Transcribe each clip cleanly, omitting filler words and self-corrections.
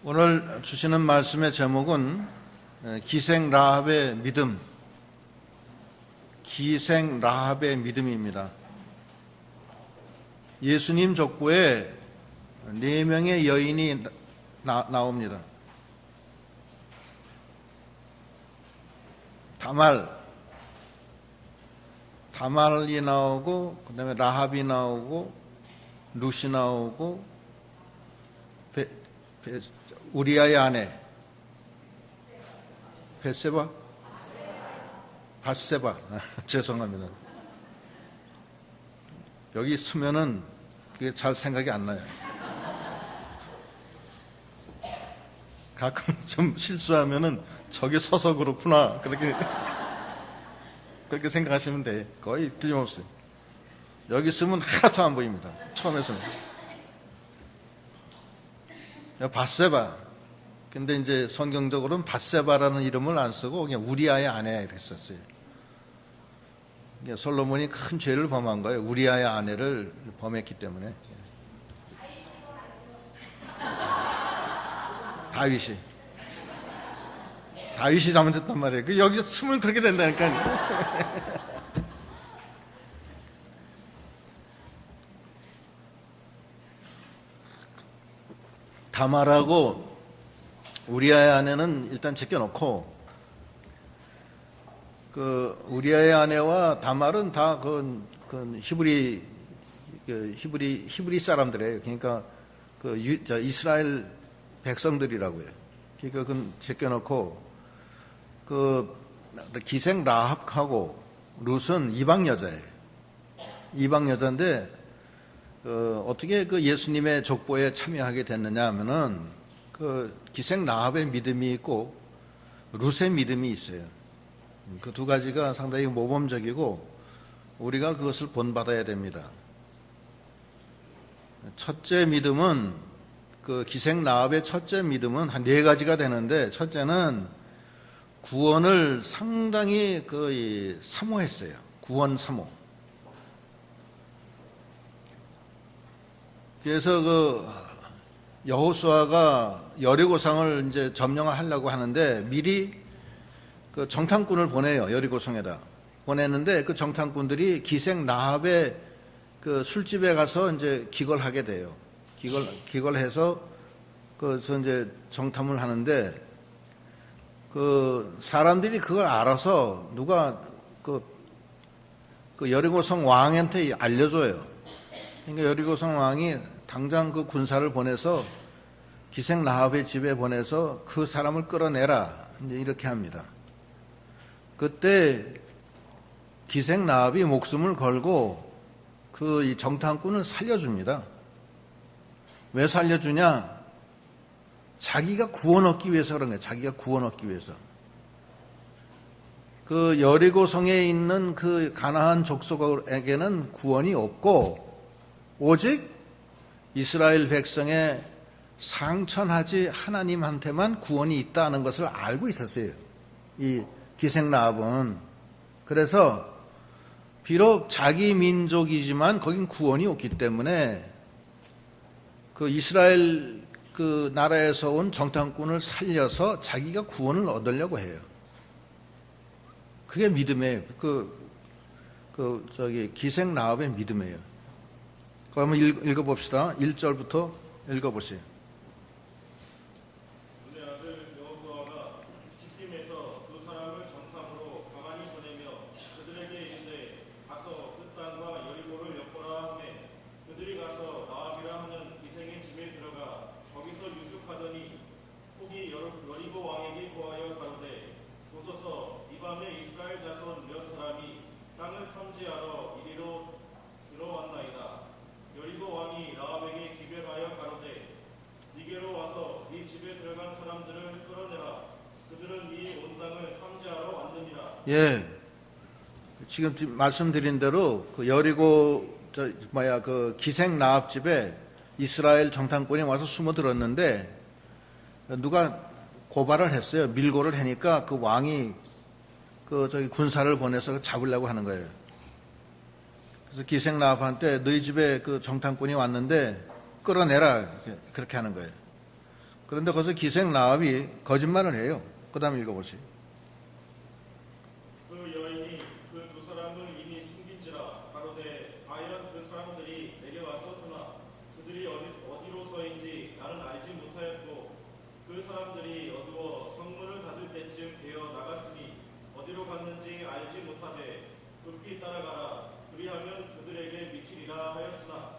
오늘 주시는 말씀의 제목은 기생 라합의 믿음, 기생 라합의 믿음입니다. 예수님 족보에 4명의 여인이 나옵니다. 다말이 나오고, 그 다음에 라합이 나오고, 룻이 나오고, 우리아의 아내 바세바 죄송합니다. 여기 쓰면은 그게 잘 생각이 안 나요. 가끔 좀 실수하면은 저기 서서 그렇구나 그렇게 생각하시면 돼. 거의 틀림없어요. 여기 쓰면 하나도 안 보입니다. 처음에서는 바세바. 근데 이제 성경적으로는 바세바라는 이름을 안 쓰고 그냥 우리아의 아내 이렇게 썼어요. 솔로몬이 큰 죄를 범한 거예요. 우리아의 아내를 범했기 때문에. 다윗이 잘못했단 말이에요. 여기서 쓰면 그렇게 된다니까요. 다말하고 우리아의 아내는 일단 제껴놓고, 우리아의 아내와 다말은 다 히브리 사람들이에요. 그러니까 이스라엘 백성들이라고요. 그러니까 그건 제껴놓고, 기생 라합하고 룻은 이방 여자예요. 이방 여자인데, 어떻게 예수님의 족보에 참여하게 됐느냐 하면은, 기생 라합의 믿음이 있고 룻의 믿음이 있어요. 그 두 가지가 상당히 모범적이고 우리가 그것을 본받아야 됩니다. 첫째 믿음은, 기생 라합의 첫째 믿음은 한 4가지가 되는데, 첫째는 구원을 상당히 사모했어요. 구원 사모. 그래서 여호수아가 여리고성을 이제 점령하려고 하는데 미리 정탐꾼을 보내요. 여리고성에다 보냈는데 그 정탐꾼들이 기생 라합의 술집에 가서 이제 기걸하게 돼요. 기걸해서 그래서 이제 정탐을 하는데 사람들이 그걸 알아서 누가 여리고성 왕한테 알려줘요. 그러니까 여리고성 왕이 당장 군사를 보내서 기생 라합의 집에 보내서 그 사람을 끌어내라, 이제 이렇게 합니다. 그때 기생 라합이 목숨을 걸고 이 정탐꾼을 살려줍니다. 왜 살려주냐? 자기가 구원 얻기 위해서 그런 거예요. 자기가 구원 얻기 위해서. 여리고성에 있는 가나안 족속에게는 구원이 없고 오직 이스라엘 백성의 상천하지 하나님한테만 구원이 있다는 것을 알고 있었어요. 이 기생 라합은. 그래서 비록 자기 민족이지만 거긴 구원이 없기 때문에 이스라엘 나라에서 온 정탐꾼을 살려서 자기가 구원을 얻으려고 해요. 그게 믿음이에요. 기생 라합의 믿음이에요. 그럼 한번 읽어봅시다. 1절부터 읽어보세요. 눈의 아들 여호수아가 시팀에서 두 사람을 정탐으로 가만히 보내며 그들에게 이르되 가서 그 땅과 여리고를 엿보라 하매 그들이 가서 라합이라 하는 기생의 집에 들어가 거기서 유숙하더니 혹이 여리고 왕에게 고하여 가로되 보소서 이 밤에 이스라엘 자손 몇 사람이 땅을 탐지하러 이리로 들어왔나이다. 여리고 왕이 라합에게 기별하여 가로되 네게로 와서 네 집에 들어간 사람들을 끌어내라. 그들은 네 온 땅을 탐지하러 왔느니라. 예, 지금 말씀드린 대로 여리고 기생 라합 집에 이스라엘 정탐꾼이 와서 숨어들었는데 누가 고발을 했어요. 밀고를 하니까 왕이 군사를 보내서 잡으려고 하는 거예요. 그래서 기생 라합한테 너희 집에 정탐꾼이 왔는데 끌어내라, 그렇게 하는 거예요. 그런데 거기서 기생 라합이 거짓말을 해요. 그 다음 읽어보세요. 그 여인이 그 두 사람을 이미 숨긴지라 가로되 과연 그 사람들이 내게 왔었으나 그들이 어디로서인지 나는 알지 못하였고 그 사람들이 어두워 성문을 닫을 때쯤 되어 나갔으니 어디로 갔는지 알지 못하되 급히 따라가라 그리하면 그들에게 미치리라 하였으나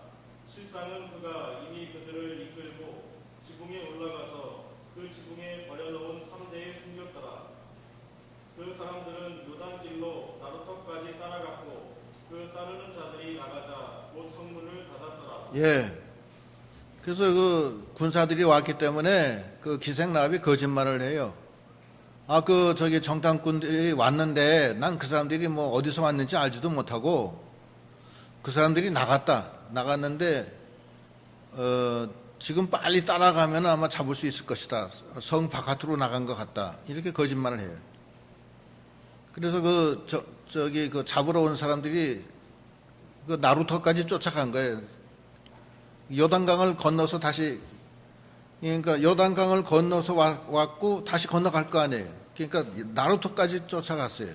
실상은 그가 이미 그들을 이끌고 지붕에 올라가서 그 지붕에 버려놓은 3대에 숨겼더라. 그 사람들은 요단길로 나루터까지 따라갔고 그 따르는 자들이 나가자 곧 성문을 닫았더라. 예. 그래서 그 군사들이 왔기 때문에 그 기생 라합이 거짓말을 해요. 저기 정탐꾼들이 왔는데 난 그 사람들이 뭐 어디서 왔는지 알지도 못하고 그 사람들이 나갔는데 지금 빨리 따라가면 아마 잡을 수 있을 것이다. 성 바깥으로 나간 것 같다. 이렇게 거짓말을 해요. 그래서 그 잡으러 온 사람들이 그 나루터까지 쫓아간 거예요. 요단강을 건너서 그러니까 요단강을 건너서 왔고 다시 건너갈 거 아니에요. 그러니까 나루터까지 쫓아갔어요.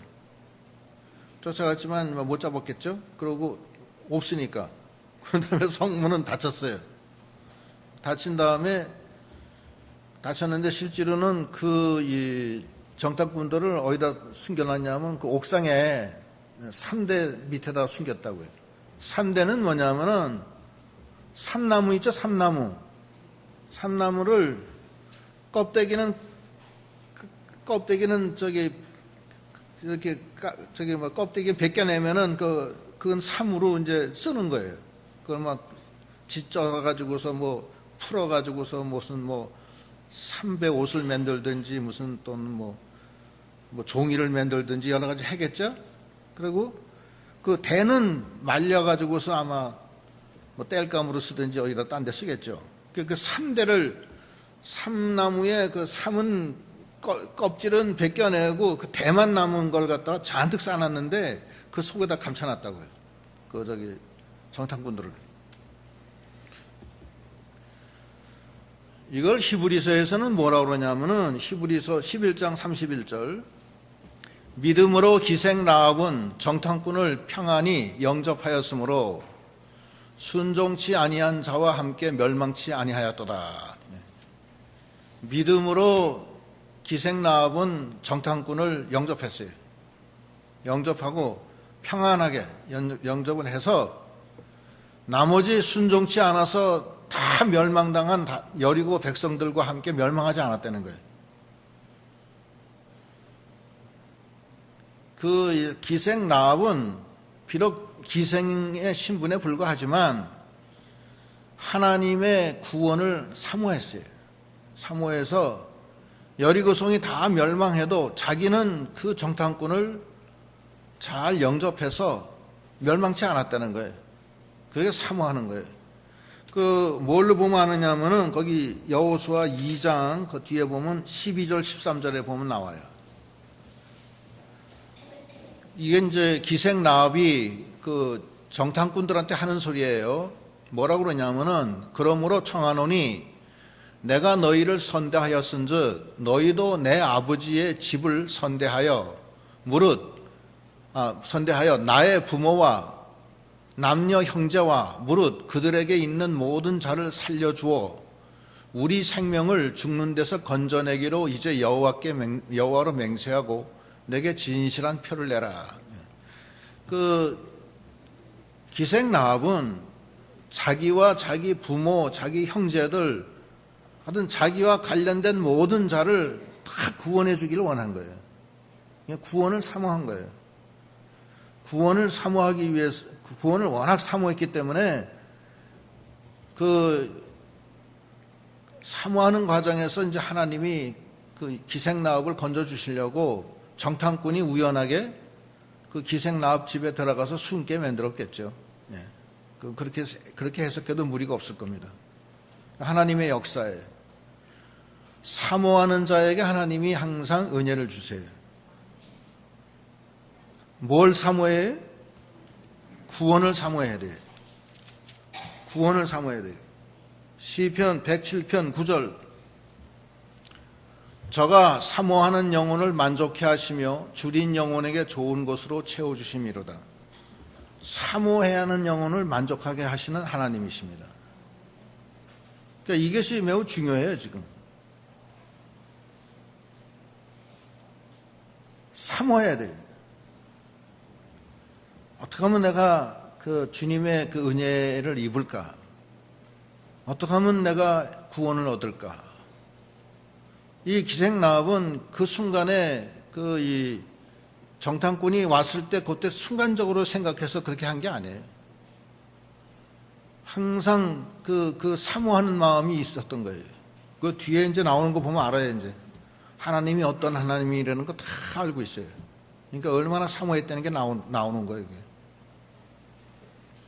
쫓아갔지만 못 잡았겠죠? 그러고 없으니까. 그 다음에 성문은 닫혔어요. 닫혔는데 실제로는 이 정탐꾼들을 어디다 숨겨놨냐면 그 옥상에 3대 밑에다 숨겼다고요. 3대는 뭐냐면은 삼나무 있죠, 삼나무. 삼나무를 껍데기는 껍데기 벗겨내면은 그건 삼으로 이제 쓰는 거예요. 그걸 막 짓져가지고서 풀어가지고서 무슨 삼배 옷을 만들든지 무슨 또는 뭐 종이를 만들든지 여러 가지 하겠죠? 그리고 그 대는 말려가지고서 아마 땔감으로 쓰든지 어디다 딴 데 쓰겠죠. 그 3대를 삼나무에 그 삼은 껍질은 벗겨내고 그 대만 남은 걸 갖다가 잔뜩 싸놨는데 그 속에다 감춰놨다고요. 정탐꾼들을. 이걸 히브리서에서는 뭐라고 그러냐면은 히브리서 11장 31절 믿음으로 기생 라합은 정탐꾼을 평안히 영접하였으므로 순종치 아니한 자와 함께 멸망치 아니하였도다. 믿음으로 기생 라합은 정탐꾼을 영접했어요. 영접하고 평안하게 영접을 해서 나머지 순종치 않아서 다 멸망당한 여리고 백성들과 함께 멸망하지 않았다는 거예요. 그 기생 라합은 비록 기생의 신분에 불과하지만 하나님의 구원을 사모했어요. 사모해서 여리고성이 다 멸망해도 자기는 그 정탐꾼을 잘 영접해서 멸망치 않았다는 거예요. 그게 사모하는 거예요. 뭘로 보면 아느냐면은 거기 여호수아 2장 그 뒤에 보면 12절 13절에 보면 나와요. 이게 이제 기생 라합이 그 정탐꾼들한테 하는 소리예요. 뭐라고 그러냐면은 그러므로 청하노니 내가 너희를 선대하였은즉 너희도 내 아버지의 집을 선대하여 나의 부모와 남녀 형제와 무릇 그들에게 있는 모든 자를 살려주어 우리 생명을 죽는 데서 건져내기로 이제 여호와로 맹세하고 내게 진실한 표를 내라. 그 기생 라합은 자기와 자기 부모, 자기 형제들 하여튼 자기와 관련된 모든 자를 다 구원해 주기를 원한 거예요. 구원을 사모한 거예요. 구원을 사모하기 위해서, 구원을 워낙 사모했기 때문에 그 사모하는 과정에서 이제 하나님이 그 기생 라합을 건져 주시려고 정탐꾼이 우연하게 그 기생 라합 집에 들어가서 숨게 만들었겠죠. 예. 그렇게 해석해도 무리가 없을 겁니다. 하나님의 역사에 사모하는 자에게 하나님이 항상 은혜를 주세요. 뭘 사모해요? 구원을 사모해야 돼요. 구원을 사모해야 돼요. 시편 107편 9절 저가 사모하는 영혼을 만족해 하시며 줄인 영혼에게 좋은 것으로 채워주심이로다. 사모해야 하는 영혼을 만족하게 하시는 하나님이십니다. 그러니까 이것이 매우 중요해요. 지금 사모해야 돼요. 어떻게 하면 내가 그 주님의 그 은혜를 입을까? 어떻게 하면 내가 구원을 얻을까? 이 기생나합은 그 순간에 그 이 정탐꾼이 왔을 때 그때 순간적으로 생각해서 그렇게 한 게 아니에요. 항상 그 사모하는 마음이 있었던 거예요. 그 뒤에 이제 나오는 거 보면 알아요. 이제 하나님이 어떤 하나님이라는 거 다 알고 있어요. 그러니까 얼마나 사모했다는 게 나오는 거예요. 이게.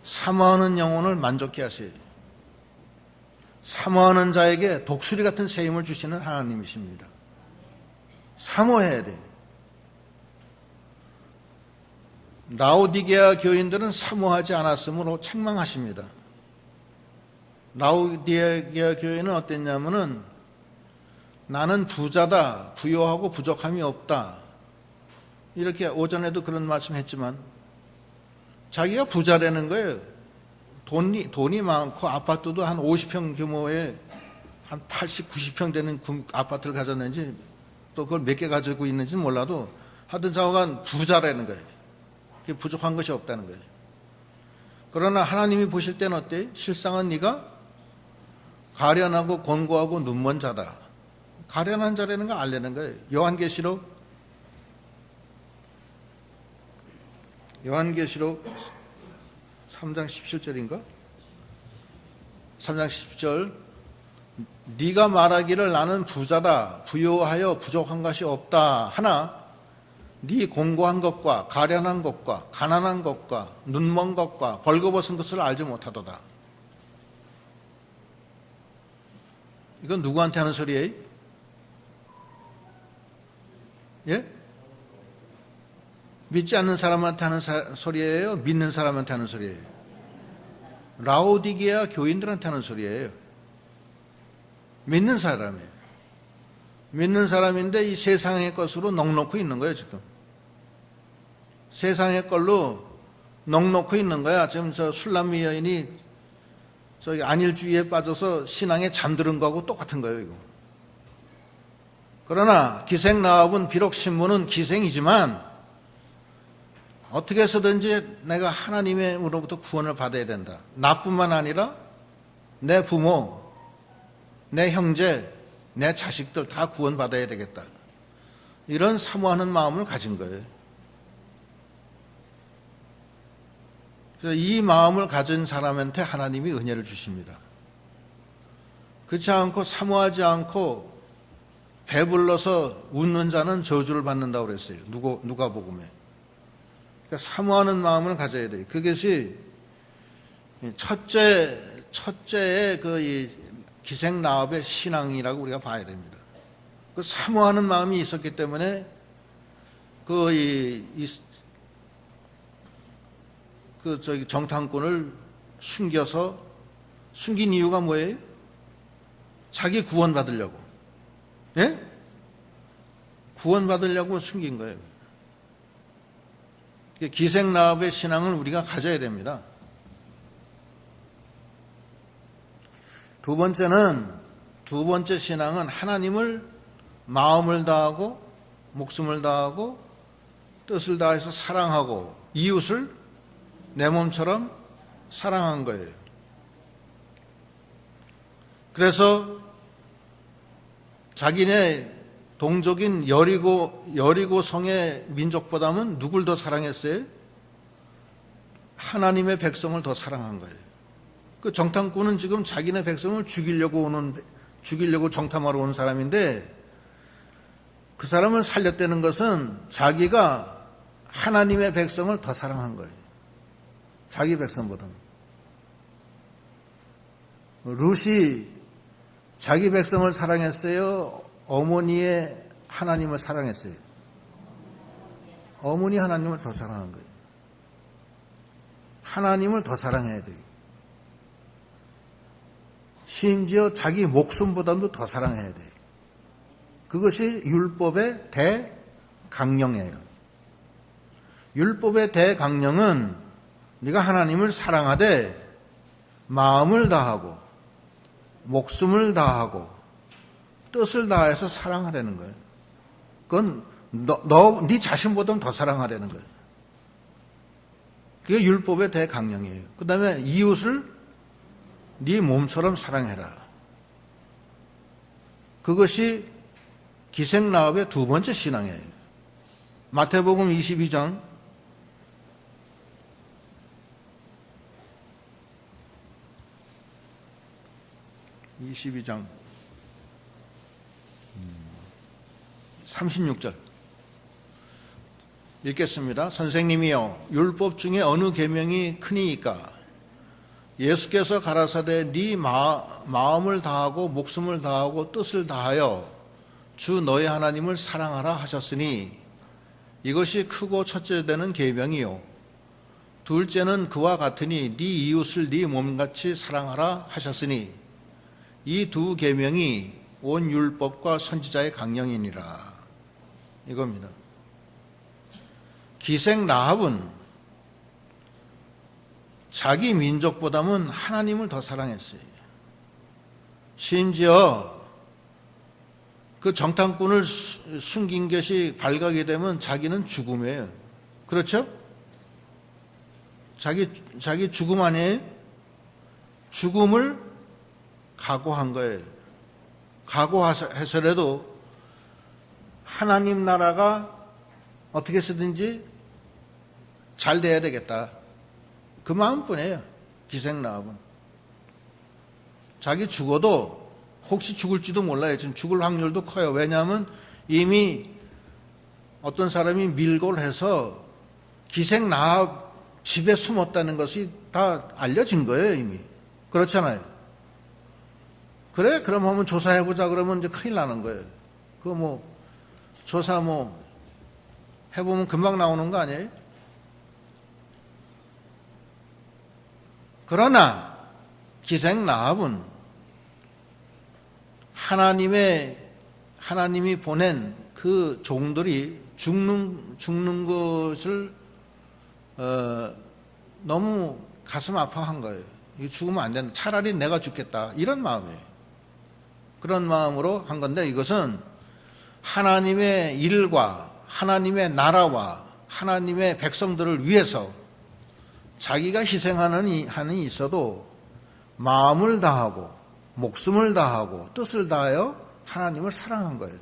사모하는 영혼을 만족케 하세요. 사모하는 자에게 독수리 같은 새 힘을 주시는 하나님이십니다. 사모해야 돼요. 라오디게아 교인들은 사모하지 않았으므로 책망하십니다. 라오디게아 교인은 어땠냐면은 나는 부자다, 부요하고 부족함이 없다. 이렇게 오전에도 그런 말씀했지만 자기가 부자라는 거예요. 돈이 많고 아파트도 한 50평 규모의 한 80, 90평 되는 아파트를 가졌는지 또 그걸 몇 개 가지고 있는지 몰라도 하여튼 자기가 부자라는 거예요. 그게 부족한 것이 없다는 거예요. 그러나 하나님이 보실 때는 어때요? 실상은 네가 가련하고 권고하고 눈먼 자다. 가련한 자라는 거 알려는 거예요. 요한계시록 3장 17절인가? 3장 10절 네가 말하기를 나는 부자다 부요하여 부족한 것이 없다 하나 네 공고한 것과 가련한 것과 가난한 것과 눈먼 것과 벌거벗은 것을 알지 못하도다. 이건 누구한테 하는 소리예요? 예? 믿지 않는 사람한테 하는 소리예요? 믿는 사람한테 하는 소리예요? 라오디게아 교인들한테 하는 소리예요. 믿는 사람이에요. 믿는 사람인데 이 세상의 것으로 넉넉히 있는 거예요. 지금 세상의 걸로 넉넉히 있는 거야. 지금 저 술람미 여인이 저기 안일주의에 빠져서 신앙에 잠드는 거하고 똑같은 거예요. 이거. 그러나 기생나합은 비록 신분은 기생이지만 어떻게 해서든지 내가 하나님으로부터 구원을 받아야 된다. 나뿐만 아니라 내 부모, 내 형제, 내 자식들 다 구원받아야 되겠다. 이런 사모하는 마음을 가진 거예요. 그래서 이 마음을 가진 사람한테 하나님이 은혜를 주십니다. 그렇지 않고 사모하지 않고 배불러서 웃는 자는 저주를 받는다고 그랬어요. 누가복음에. 그러니까 사모하는 마음을 가져야 돼요. 그것이 첫째의 이 기생나합의 신앙이라고 우리가 봐야 됩니다. 그 사모하는 마음이 있었기 때문에 정탐꾼을 숨긴 이유가 뭐예요? 자기 구원받으려고. 예? 구원받으려고 숨긴 거예요. 기생나합의 신앙을 우리가 가져야 됩니다. 두 번째 신앙은 하나님을 마음을 다하고 목숨을 다하고 뜻을 다해서 사랑하고 이웃을 내 몸처럼 사랑한 거예요. 그래서 자기네 동족인 여리고성의 민족보다는 누굴 더 사랑했어요? 하나님의 백성을 더 사랑한 거예요. 그 정탐꾼은 지금 자기네 백성을 죽이려고 정탐하러 온 사람인데 그 사람을 살렸다는 것은 자기가 하나님의 백성을 더 사랑한 거예요. 자기 백성보다는. 룻이 자기 백성을 사랑했어요? 어머니의 하나님을 사랑했어요? 어머니 하나님을 더 사랑한 거예요. 하나님을 더 사랑해야 돼요. 심지어 자기 목숨보다도 더 사랑해야 돼요. 그것이 율법의 대강령이에요. 율법의 대강령은 네가 하나님을 사랑하되 마음을 다하고 목숨을 다하고 뜻을 다해서 사랑하라는 거예요. 그건 네 자신보다 더 사랑하라는 거예요. 그게 율법의 대강령이에요. 그 다음에 이웃을 네 몸처럼 사랑해라. 그것이 기생나합의 두 번째 신앙이에요. 마태복음 22장 36절 읽겠습니다. 선생님이여 율법 중에 어느 계명이 크니이까? 예수께서 가라사대 네 마음을 다하고 목숨을 다하고 뜻을 다하여 주 너의 하나님을 사랑하라 하셨으니 이것이 크고 첫째 되는 계명이요 둘째는 그와 같으니 네 이웃을 네 몸같이 사랑하라 하셨으니 이 두 계명이 온 율법과 선지자의 강령이니라. 이겁니다. 기생 라합은 자기 민족보다는 하나님을 더 사랑했어요. 심지어 그 정탐꾼을 숨긴 것이 발각이 되면 자기는 죽음이에요. 그렇죠? 자기 죽음 아니에요? 죽음을 각오한 거예요. 각오해서라도 하나님 나라가 어떻게 쓰든지 잘 돼야 되겠다. 그 마음뿐이에요. 기생라합은. 자기 죽어도 혹시 죽을지도 몰라요. 지금 죽을 확률도 커요. 왜냐하면 이미 어떤 사람이 밀고를 해서 기생라합 집에 숨었다는 것이 다 알려진 거예요. 이미. 그렇잖아요. 그래? 그럼 한번 조사해보자 그러면 이제 큰일 나는 거예요. 그거 조사 해보면 금방 나오는 거 아니에요? 그러나 기생라합은 하나님이 보낸 그 종들이 죽는 것을 너무 가슴 아파한 거예요. 이거 죽으면 안 된다. 차라리 내가 죽겠다. 이런 마음이에요. 그런 마음으로 한 건데 이것은 하나님의 일과 하나님의 나라와 하나님의 백성들을 위해서 자기가 희생하는 한이 있어도 마음을 다하고 목숨을 다하고 뜻을 다하여 하나님을 사랑한 거예요.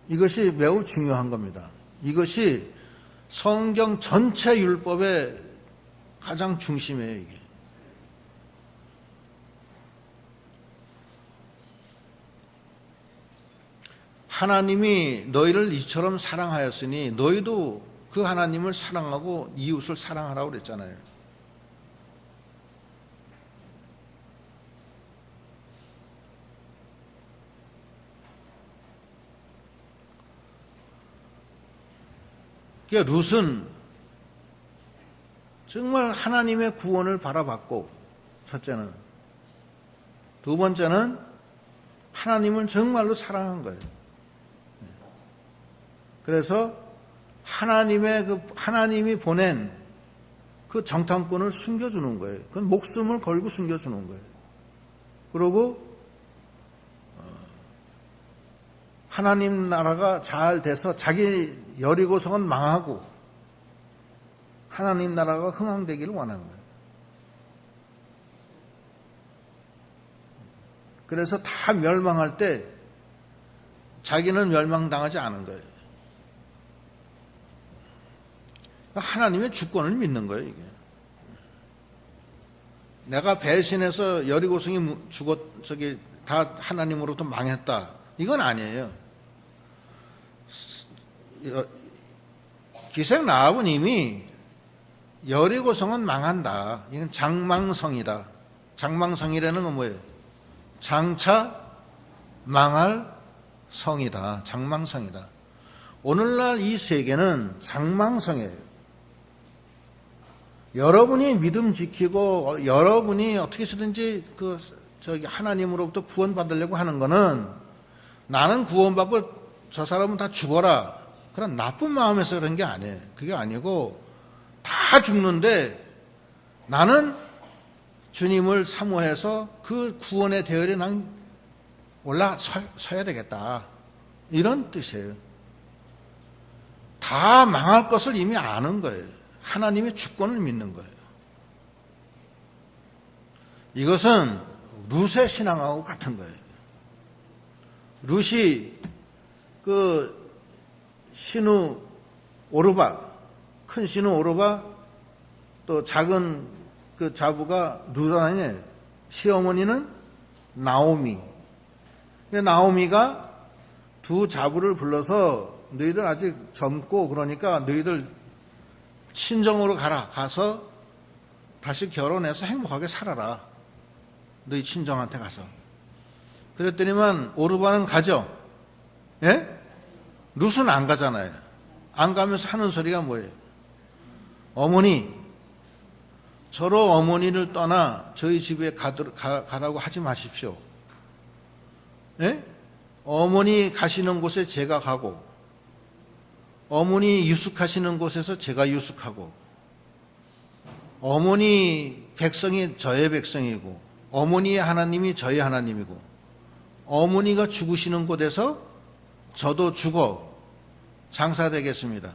이것이 매우 중요한 겁니다. 이것이 성경 전체 율법의 가장 중심이에요. 이게. 하나님이 너희를 이처럼 사랑하였으니 너희도 그 하나님을 사랑하고 이웃을 사랑하라고 그랬잖아요. 그러니까 룻은 정말 하나님의 구원을 바라봤고, 첫째는. 두 번째는 하나님을 정말로 사랑한 거예요. 그래서 하나님이 보낸 그 정탐꾼을 숨겨주는 거예요. 그건 목숨을 걸고 숨겨주는 거예요. 그리고 하나님 나라가 잘 돼서 자기 여리고성은 망하고 하나님 나라가 흥황되기를 원하는 거예요. 그래서 다 멸망할 때 자기는 멸망당하지 않은 거예요. 하나님의 주권을 믿는 거예요, 이게. 내가 배신해서 여리고성이 다 하나님으로부터 망했다. 이건 아니에요. 기생라합은 이미 여리고성은 망한다. 이건 장망성이다. 장망성이라는 건 뭐예요? 장차 망할 성이다. 장망성이다. 오늘날 이 세계는 장망성이에요. 여러분이 믿음 지키고 여러분이 어떻게 해서든지 하나님으로부터 구원받으려고 하는 거는 나는 구원받고 저 사람은 다 죽어라. 그런 나쁜 마음에서 그런 게 아니에요. 그게 아니고 다 죽는데 나는 주님을 사모해서 그 구원의 대열에 난 올라서야 되겠다. 이런 뜻이에요. 다 망할 것을 이미 아는 거예요. 하나님의 주권을 믿는 거예요. 이것은 룻의 신앙하고 같은 거예요. 룻이 그 신우 오르바, 큰 신우 오르바, 또 작은 그 자부가 룻 아니에요. 시어머니는 나오미. 나오미가 두 자부를 불러서 너희들 아직 젊고 그러니까 너희들 친정으로 가서 다시 결혼해서 행복하게 살아라. 너희 친정한테 가서. 그랬더니만 오르바는 가죠. 예? 룻은 안 가잖아요. 안 가면서 하는 소리가 뭐예요? 어머니, 저로 어머니를 떠나 저희 집에 가라고 하지 마십시오. 예? 어머니 가시는 곳에 제가 가고, 어머니 유숙하시는 곳에서 제가 유숙하고, 어머니 백성이 저의 백성이고, 어머니의 하나님이 저의 하나님이고, 어머니가 죽으시는 곳에서 저도 죽어 장사되겠습니다.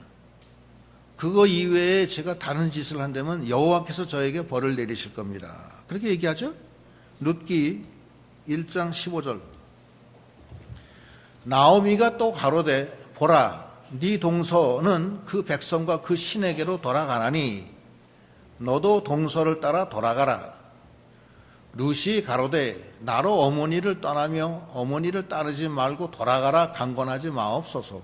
그거 이외에 제가 다른 짓을 한다면 여호와께서 저에게 벌을 내리실 겁니다. 그렇게 얘기하죠? 룻기 1장 15절. 나오미가 또 가로되 보라, 네 동서는 그 백성과 그 신에게로 돌아가나니 너도 동서를 따라 돌아가라. 룻이 가로되 나로 어머니를 떠나며 어머니를 따르지 말고 돌아가라 강권하지 마옵소서.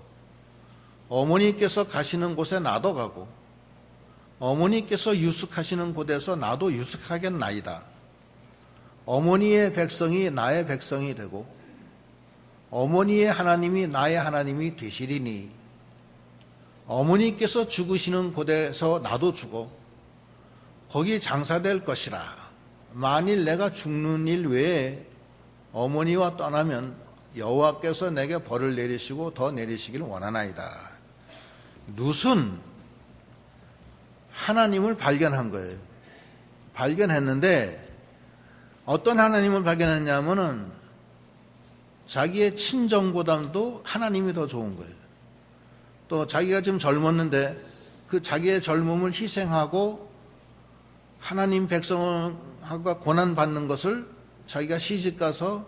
어머니께서 가시는 곳에 나도 가고 어머니께서 유숙하시는 곳에서 나도 유숙하겠나이다. 어머니의 백성이 나의 백성이 되고 어머니의 하나님이 나의 하나님이 되시리니 어머니께서 죽으시는 곳에서 나도 죽어 거기 장사될 것이라. 만일 내가 죽는 일 외에 어머니와 떠나면 여호와께서 내게 벌을 내리시고 더 내리시길 원하나이다. 룻은 하나님을 발견한 거예요. 발견했는데 어떤 하나님을 발견했냐면은 자기의 친정보다도 하나님이 더 좋은 거예요. 또 자기가 지금 젊었는데 그 자기의 젊음을 희생하고 하나님 백성과 고난받는 것을 자기가 시집가서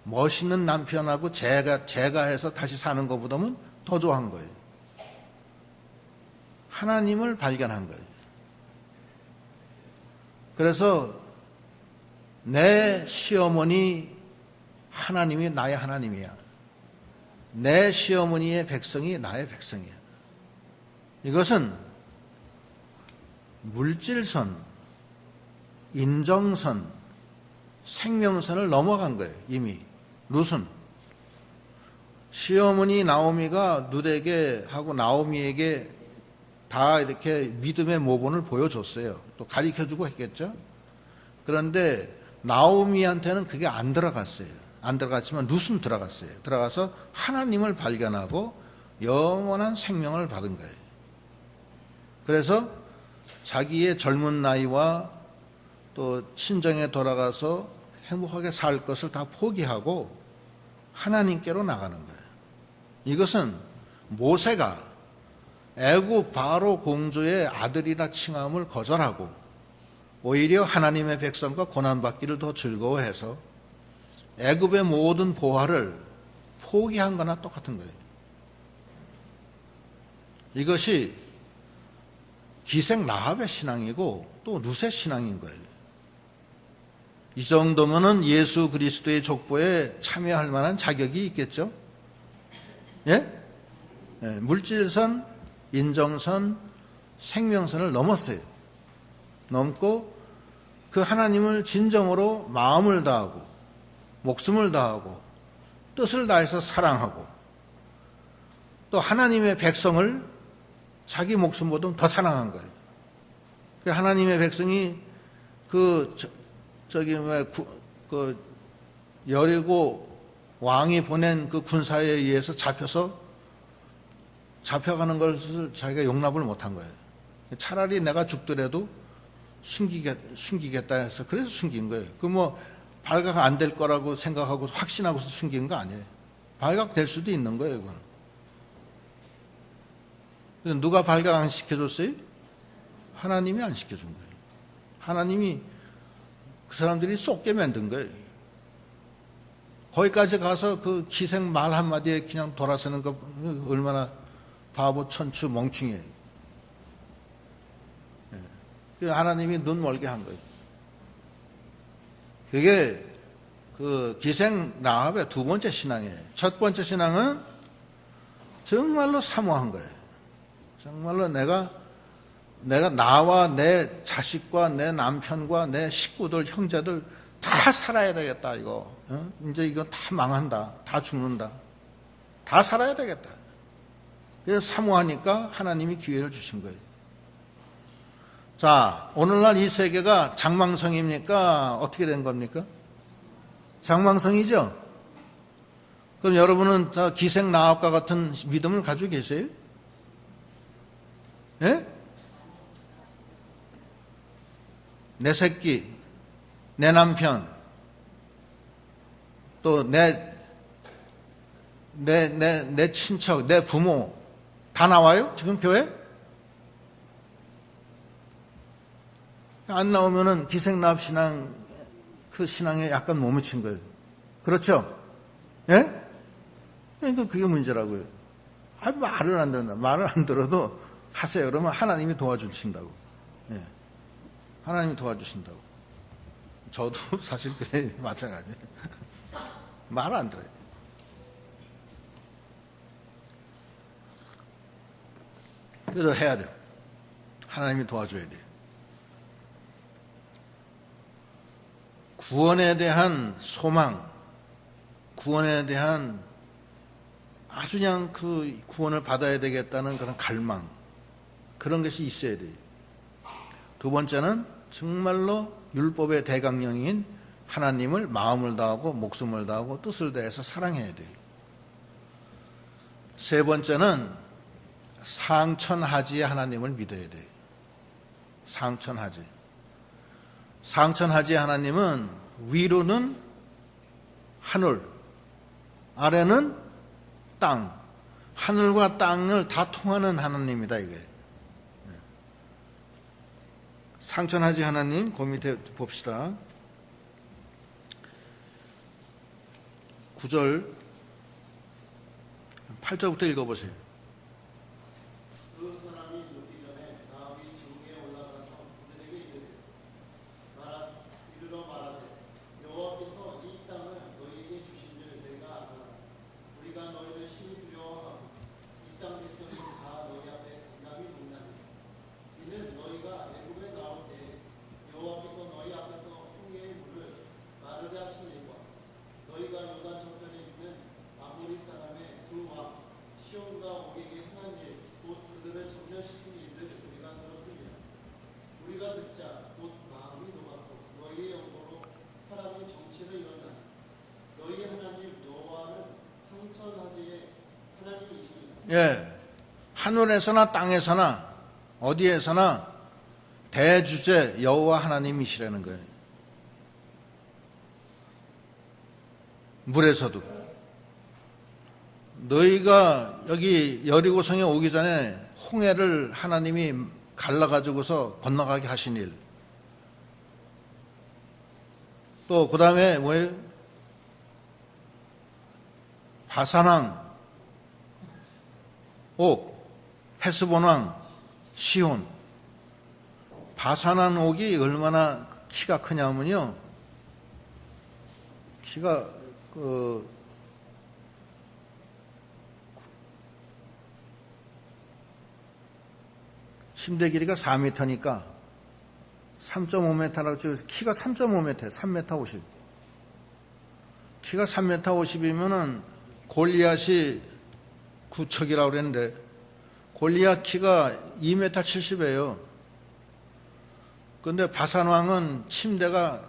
멋있는 남편하고 재가해서 다시 사는 것보다는 더 좋아한 거예요. 하나님을 발견한 거예요. 그래서 내 시어머니 하나님이 나의 하나님이야. 내 시어머니의 백성이 나의 백성이야. 이것은 물질선, 인정선, 생명선을 넘어간 거예요. 이미 룻은. 시어머니 나오미가 룻에게 하고 나오미에게 다 이렇게 믿음의 모본을 보여줬어요. 또 가르쳐주고 했겠죠. 그런데 나오미한테는 그게 안 들어갔어요. 안 들어갔지만 룻은 들어갔어요. 들어가서 하나님을 발견하고 영원한 생명을 받은 거예요. 그래서 자기의 젊은 나이와 또 친정에 돌아가서 행복하게 살 것을 다 포기하고 하나님께로 나가는 거예요. 이것은 모세가 애굽 바로 공주의 아들이라 칭함을 거절하고 오히려 하나님의 백성과 고난받기를 더 즐거워해서 애굽의 모든 보화를 포기한 거나 똑같은 거예요. 이것이 기생 라합의 신앙이고 또 룻의 신앙인 거예요. 이 정도면은 예수 그리스도의 족보에 참여할 만한 자격이 있겠죠? 예? 물질선, 인정선, 생명선을 넘었어요. 넘고 그 하나님을 진정으로 마음을 다하고 목숨을 다하고 뜻을 다해서 사랑하고 또 하나님의 백성을 자기 목숨보다 더 사랑한 거예요. 그 하나님의 백성이 여리고 왕이 보낸 그 군사에 의해서 잡혀가는 것을 자기가 용납을 못한 거예요. 차라리 내가 죽더라도 숨기겠다 해서 그래서 숨긴 거예요. 그 뭐 발각 안 될 거라고 생각하고 확신하고서 숨긴 거 아니에요. 발각될 수도 있는 거예요, 그건. 누가 발각 안 시켜줬어요? 하나님이 안 시켜준 거예요. 하나님이 그 사람들이 쏟게 만든 거예요. 거기까지 가서 그 기생 말 한마디에 그냥 돌아서는 거 얼마나 바보, 천추, 멍충이에요. 하나님이 눈 멀게 한 거예요. 그게 그 기생 라합의 두 번째 신앙이에요. 첫 번째 신앙은 정말로 사모한 거예요. 정말로 내가 나와 내 자식과 내 남편과 내 식구들, 형제들 다 살아야 되겠다, 이거. 이제 이거 다 망한다. 다 죽는다. 다 살아야 되겠다. 그래서 사모하니까 하나님이 기회를 주신 거예요. 자, 오늘날 이 세계가 장망성입니까? 어떻게 된 겁니까? 장망성이죠? 그럼 여러분은 기생 라합과 같은 믿음을 가지고 계세요? 예? 내 새끼, 내 남편, 또 내 친척, 내 부모 다 나와요? 지금 교회? 안 나오면은 기생라합 신앙, 그 신앙에 약간 못 묻힌 거예요. 그렇죠? 예? 그러니까 그게 문제라고요. 말을 안 듣는다. 말을 안 들어도 하세요. 그러면 하나님이 도와주신다고. 예. 하나님이 도와주신다고. 저도 사실 그래, 마찬가지예요. 말을 안 들어요. 그래도 해야 돼요. 하나님이 도와줘야 돼요. 구원에 대한 소망, 구원에 대한 아주 그냥 그 구원을 받아야 되겠다는 그런 갈망, 그런 것이 있어야 돼요. 두 번째는 정말로 율법의 대강령인 하나님을 마음을 다하고 목숨을 다하고 뜻을 다해서 사랑해야 돼요. 세 번째는 상천하지의 하나님을 믿어야 돼요. 상천하지. 상천하지의 하나님은 위로는 하늘, 아래는 땅, 하늘과 땅을 다 통하는 하나님이다, 이게. 상천하지 하나님, 그 밑에 봅시다. 9절, 8절부터 읽어보세요. 그 사람이 눕기 전에 라합이 지붕에 올라가서 그들에게 이르러 말하되 여호와께서 이 땅을 너희에게 주신 줄 내가 아노라. 우리가 너희를 심히 두려워하고 이 땅 백성이 다 너희 앞에 담담히 눕나니 이는 너희가 애굽에 나올 때 여호와께서 너희 앞에서 홍해의 물을 마르게 하신 일과 너희가 요단 저편에 있는 아모리 사람의 두 왕 시온과 옥에게 행한 일 곧 그들을 정멸시킨 일을 우리가 들었습니다. 우리가 듣자 곧 마음이 녹았고 너희의 영광으로 사람이 정치를 이뤘나니 너희의 하나님 여호와는 상천하지의 하나님이시니 예, 하늘에서나 땅에서나 어디에서나 대주제 여호와 하나님이시라는 거예요. 물에서도. 너희가 여기 여리고성에 오기 전에 홍해를 하나님이 갈라가지고서 건너가게 하신 일. 또 그 다음에 뭐예요? 바산왕, 옥, 헤스본왕, 시온. 바산한 옥이 얼마나 키가 크냐면요. 키가 침대 길이가 4m니까 3.5m라고 찍어서 키가 3.5m, 3m 50. 키가 3m 50이면은 골리앗이 구척이라고 그랬는데 골리앗 키가 2m 70이에요. 근데 바산왕은 침대가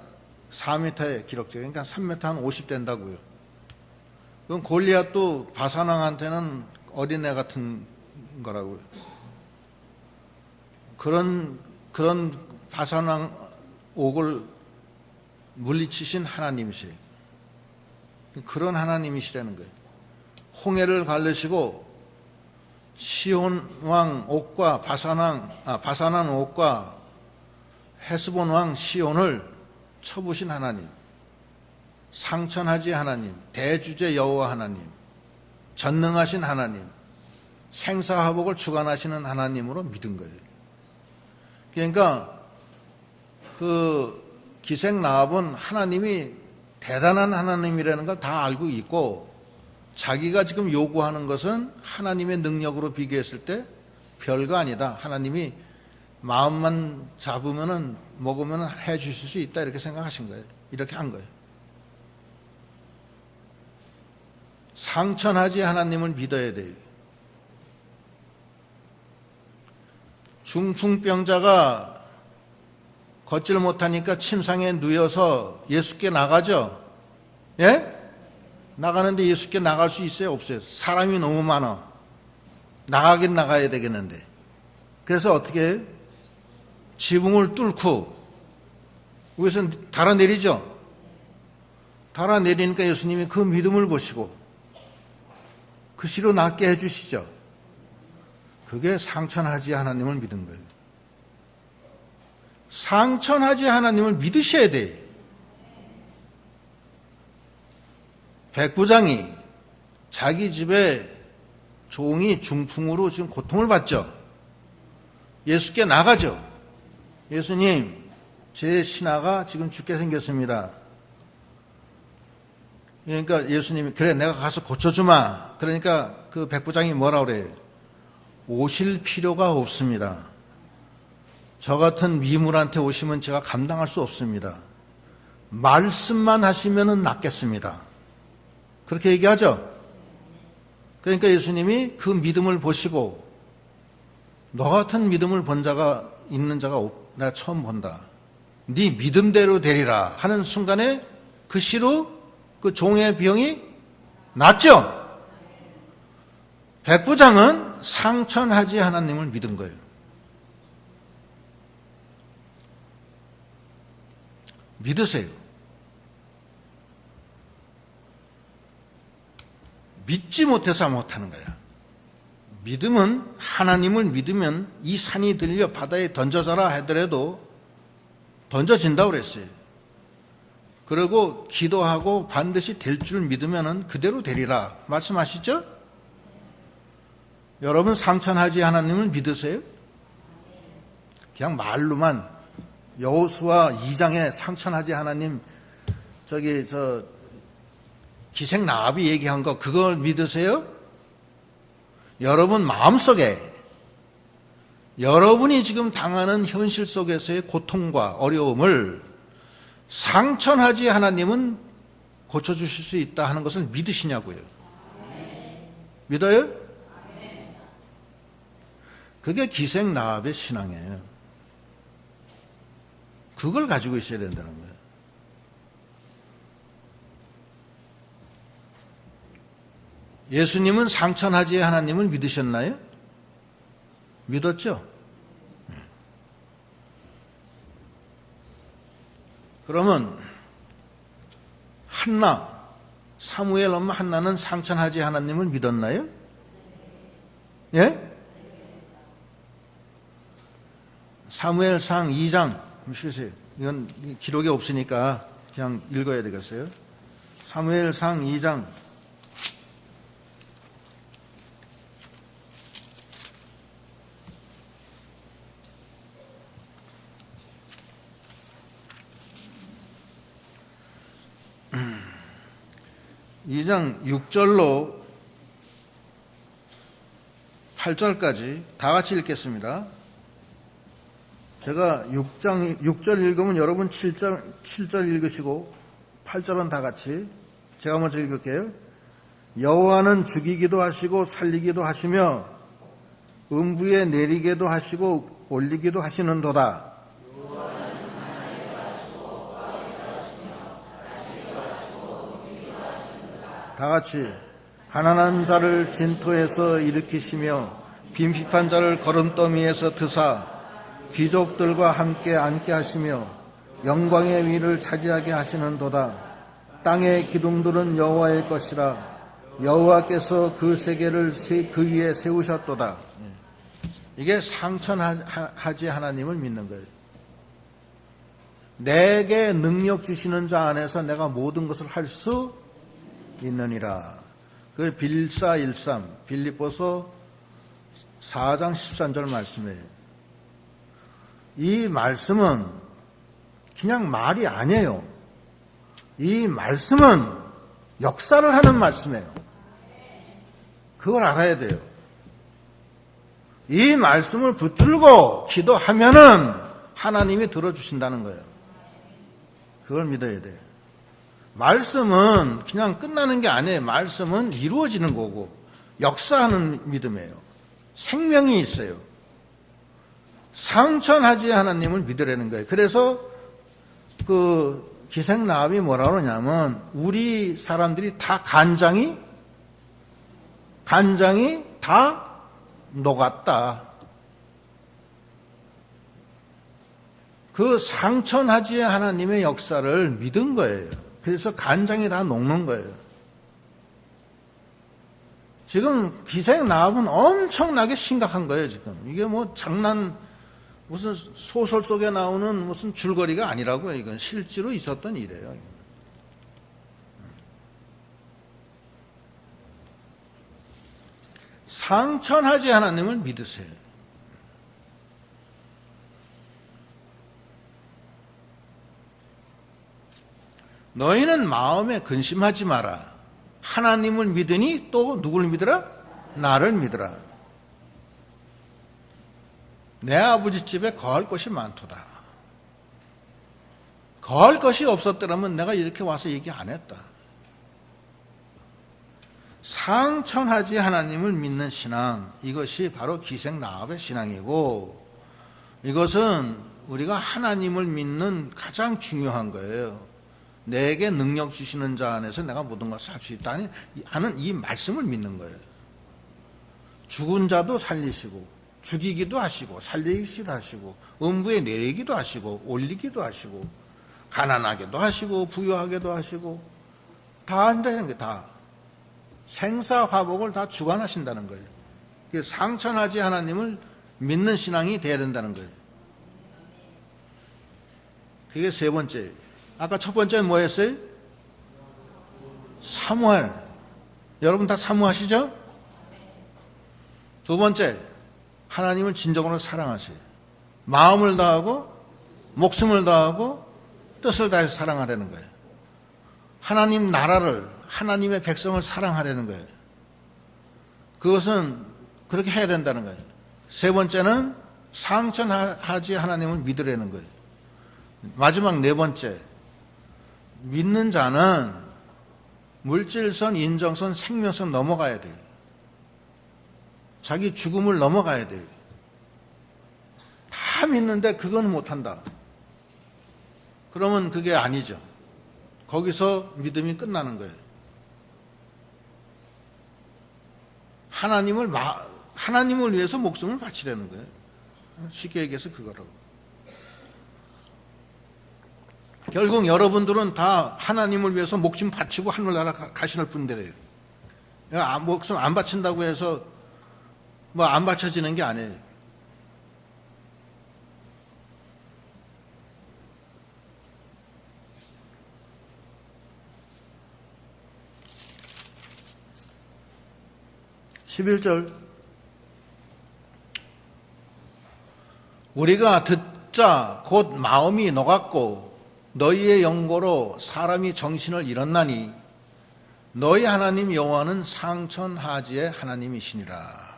4m에 기록돼요. 그러니까 3m 한 50 된다고요. 그럼 골리앗도 바산왕한테는 어린애 같은 거라고요. 그런 바산왕 옥을 물리치신 하나님이세요. 그런 하나님이시라는 거예요. 홍해를 가르시고 시온 왕 옥과 바산왕 옥과 헤스본 왕 시온을 쳐부신 하나님, 상천하지 하나님, 대주제 여호와 하나님, 전능하신 하나님, 생사화복을 주관하시는 하나님으로 믿은 거예요. 그러니까 그 기생 라합은 하나님이 대단한 하나님이라는 걸 다 알고 있고, 자기가 지금 요구하는 것은 하나님의 능력으로 비교했을 때 별거 아니다. 하나님이 마음만 잡으면은 먹으면 해 주실 수 있다, 이렇게 생각하신 거예요. 이렇게 한 거예요. 상천하지 하나님을 믿어야 돼요. 중풍병자가 걷질 못하니까 침상에 누워서 예수께 나가죠. 예? 나가는데 예수께 나갈 수 있어요? 없어요? 사람이 너무 많아. 나가긴 나가야 되겠는데. 그래서 어떻게 해요? 지붕을 뚫고 위에서 달아내리죠. 달아내리니까 예수님이 그 믿음을 보시고 그 시로 낫게 해주시죠. 그게 상천하지 하나님을 믿은 거예요. 상천하지 하나님을 믿으셔야 돼요. 백부장이 자기 집에 종이 중풍으로 지금 고통을 받죠. 예수께 나가죠. 예수님, 제 신하가 지금 죽게 생겼습니다. 그러니까 예수님이, 그래, 내가 가서 고쳐주마. 그러니까 그 백부장이 뭐라 그래요? 오실 필요가 없습니다. 저 같은 미물한테 오시면 제가 감당할 수 없습니다. 말씀만 하시면 낫겠습니다. 그렇게 얘기하죠. 그러니까 예수님이 그 믿음을 보시고, 너 같은 믿음을 본 자가 있는 자가 내가 처음 본다. 네 믿음대로 되리라 하는 순간에 그 시로 그 종의 병이 낫죠. 백부장은 상천하지 하나님을 믿은 거예요. 믿으세요. 믿지 못해서 못하는 거야. 믿음은, 하나님을 믿으면 이 산이 들려 바다에 던져져라 하더라도 던져진다고 그랬어요. 그리고 기도하고 반드시 될 줄 믿으면 그대로 되리라 말씀하시죠? 여러분, 상천하지 하나님을 믿으세요? 그냥 말로만 여호수아 2장에 상천하지 하나님, 기생 라합이 얘기한 거, 그걸 믿으세요? 여러분 마음속에, 여러분이 지금 당하는 현실 속에서의 고통과 어려움을 상천하지 하나님은 고쳐주실 수 있다 하는 것을 믿으시냐고요. 믿어요? 그게 기생 라합의 신앙이에요. 그걸 가지고 있어야 된다는 거예요. 예수님은 상천하지 하나님을 믿으셨나요? 믿었죠? 그러면 한나, 사무엘 엄마 한나는 상천하지 하나님을 믿었나요? 예? 사무엘상 2장, 쉬세요. 이건 기록이 없으니까 그냥 읽어야 되겠어요. 사무엘상 2장 2장 6절로 8절까지 다 같이 읽겠습니다. 제가 6절 읽으면 여러분 7절 읽으시고 8절은 다 같이, 제가 먼저 읽을게요. 여호와는 죽이기도 하시고 살리기도 하시며 음부에 내리게도 하시고 올리기도 하시는도다. 다 같이 가난한 자를 진토에서 일으키시며 빈핍한 자를 거름더미에서 드사 귀족들과 함께 앉게 하시며 영광의 위를 차지하게 하시는도다. 땅의 기둥들은 여호와의 것이라. 여호와께서 그 세계를 그 위에 세우셨도다. 이게 상천하지 하나님을 믿는 거예요. 내게 능력 주시는 자 안에서 내가 모든 것을 할 수 있느니라. 그 빌사일삼 빌립보서 4장 13절 말씀이에요. 이 말씀은 그냥 말이 아니에요. 이 말씀은 역사를 하는 말씀이에요. 그걸 알아야 돼요. 이 말씀을 붙들고 기도하면은 하나님이 들어주신다는 거예요. 그걸 믿어야 돼요. 말씀은 그냥 끝나는 게 아니에요. 말씀은 이루어지는 거고 역사하는 믿음이에요. 생명이 있어요. 상천하지 하나님을 믿으라는 거예요. 그래서 그 기생라합이 뭐라 그러냐면 우리 사람들이 다 간장이 다 녹았다. 그 상천하지 하나님의 역사를 믿은 거예요. 그래서 간장이 다 녹는 거예요. 지금 기생라합은 엄청나게 심각한 거예요. 지금 이게 뭐 장난 무슨 소설 속에 나오는 무슨 줄거리가 아니라고요. 이건 실제로 있었던 일이에요. 상천하지 하나님을 믿으세요. 너희는 마음에 근심하지 마라. 하나님을 믿으니 또 누굴 믿으라? 나를 믿으라. 내 아버지 집에 거할 것이 많도다. 거할 것이 없었더라면 내가 이렇게 와서 얘기 안 했다. 상천하지 하나님을 믿는 신앙, 이것이 바로 기생라합의 신앙이고, 이것은 우리가 하나님을 믿는 가장 중요한 거예요. 내게 능력 주시는 자 안에서 내가 모든 것을 할 수 있다 하는 이 말씀을 믿는 거예요. 죽은 자도 살리시고 죽이기도 하시고 살리기도 하시고 음부에 내리기도 하시고 올리기도 하시고 가난하게도 하시고 부유하게도 하시고 다 한다는 게 다 생사화복을 다 주관하신다는 거예요. 상천하지 하나님을 믿는 신앙이 돼야 된다는 거예요. 그게 세 번째. 아까 첫 번째는 뭐였어요? 사모할. 여러분 다 사모하시죠? 두 번째, 하나님을 진정으로 사랑하세요. 마음을 다하고 목숨을 다하고 뜻을 다해서 사랑하라는 거예요. 하나님 나라를, 하나님의 백성을 사랑하라는 거예요. 그것은 그렇게 해야 된다는 거예요. 세 번째는 상천하지 하나님을 믿으라는 거예요. 마지막 네 번째, 믿는 자는 물질선, 인정선, 생명선 넘어가야 돼요. 자기 죽음을 넘어가야 돼요. 다 믿는데 그건 못한다. 그러면 그게 아니죠. 거기서 믿음이 끝나는 거예요. 하나님을 위해서 목숨을 바치라는 거예요. 쉽게 얘기해서 그거라고. 결국 여러분들은 다 하나님을 위해서 목숨 바치고 하늘나라 가시는 분들이에요. 목숨 안 바친다고 해서 뭐 안 바쳐지는 게 아니에요. (11절) 우리가 듣자 곧 마음이 녹았고 너희의 영고로 사람이 정신을 잃었나니 너희 하나님 여호와는 상천하지의 하나님이시니라.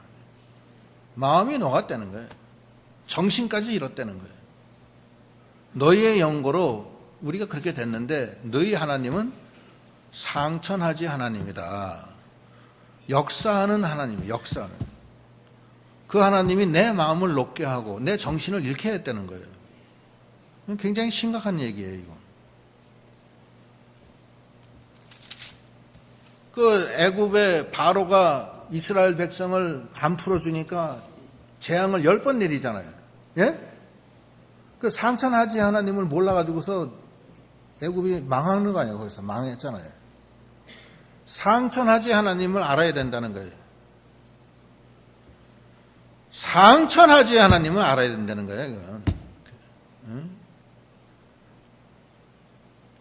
마음이 녹았다는 거예요. 정신까지 잃었다는 거예요. 너희의 영고로 우리가 그렇게 됐는데 너희 하나님은 상천하지 하나님이다. 역사하는 하나님이에요. 역사하는. 그 하나님이 내 마음을 녹게 하고 내 정신을 잃게 했다는 거예요. 굉장히 심각한 얘기예요, 이거. 그 애굽의 바로가 이스라엘 백성을 안 풀어주니까 재앙을 10번 내리잖아요. 예? 그 상천하지 하나님을 몰라가지고서 애굽이 망하는 거 아니에요. 거기서 망했잖아요. 상천하지 하나님을 알아야 된다는 거예요. 상천하지 하나님을 알아야 된다는 거예요. 그건. 응?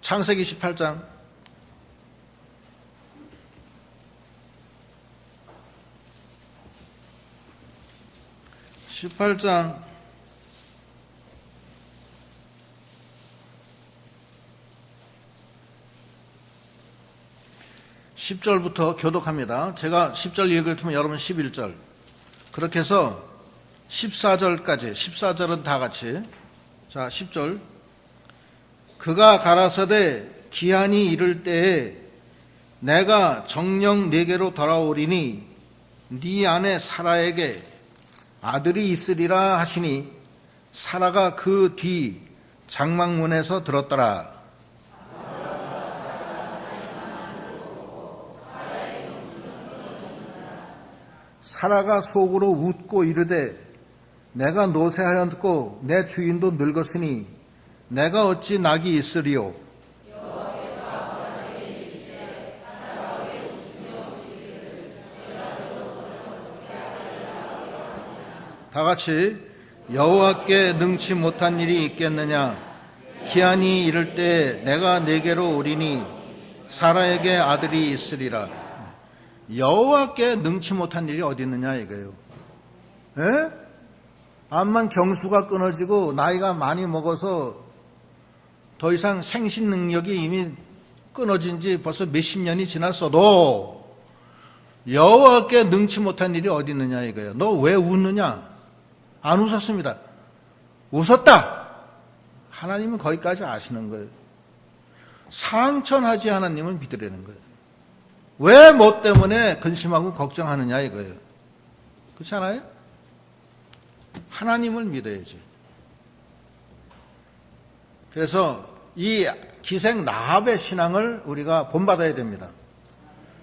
창세기 18장 10절부터 교독합니다. 제가 10절 읽을 테면 여러분 11절. 그렇게 해서 14절까지, 14절은 다 같이. 자, 10절. 그가 가라사대 기한이 이를 때에 내가 정녕 네게로 돌아오리니 네 아내 사라에게 아들이 있으리라 하시니 사라가 그 뒤 장막문에서 들었더라. 사라가 속으로 웃고 이르되 내가 노쇠하였고 내 주인도 늙었으니 내가 어찌 낙이 있으리요. 다 같이 여호와께 능치 못한 일이 있겠느냐. 기한이 이를 때 내가 네게로 오리니 사라에게 아들이 있으리라. 여호와께 능치 못한 일이 어디 있느냐 이거예요. 예? 암만 경수가 끊어지고 나이가 많이 먹어서 더 이상 생신 능력이 이미 끊어진 지 벌써 몇십 년이 지났어도 여호와께 능치 못한 일이 어디 있느냐 이거예요. 너 왜 웃느냐? 안 웃었습니다. 웃었다. 하나님은 거기까지 아시는 거예요. 상천하지 하나님을 믿으려는 거예요. 왜 뭐 때문에 근심하고 걱정하느냐 이거예요. 그렇지 않아요? 하나님을 믿어야지. 그래서 이 기생 라합의 신앙을 우리가 본받아야 됩니다.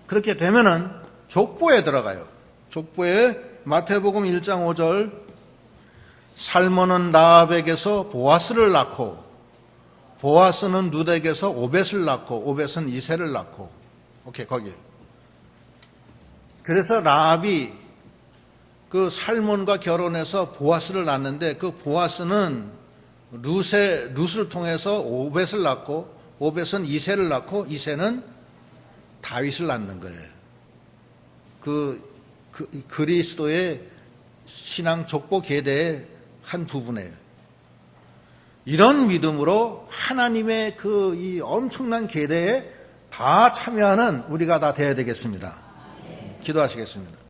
그렇게 되면은 족보에 들어가요. 족보에 마태복음 1장 5절 살몬은 라합에게서 보아스를 낳고 보아스는 룻에게서 오벳을 낳고 오벳은 이새를 낳고 오케이 거기. 그래서 라합이 그 살몬과 결혼해서 보아스를 낳는데 그 보아스는 룻을 통해서 오벳을 낳고 오벳은 이새를 낳고 이새는 다윗을 낳는 거예요. 그리스도의 신앙 족보 계대의 한 부분이에요. 이런 믿음으로 하나님의 이 엄청난 계대에 다 참여하는 우리가 다 돼야 되겠습니다. 기도하시겠습니다.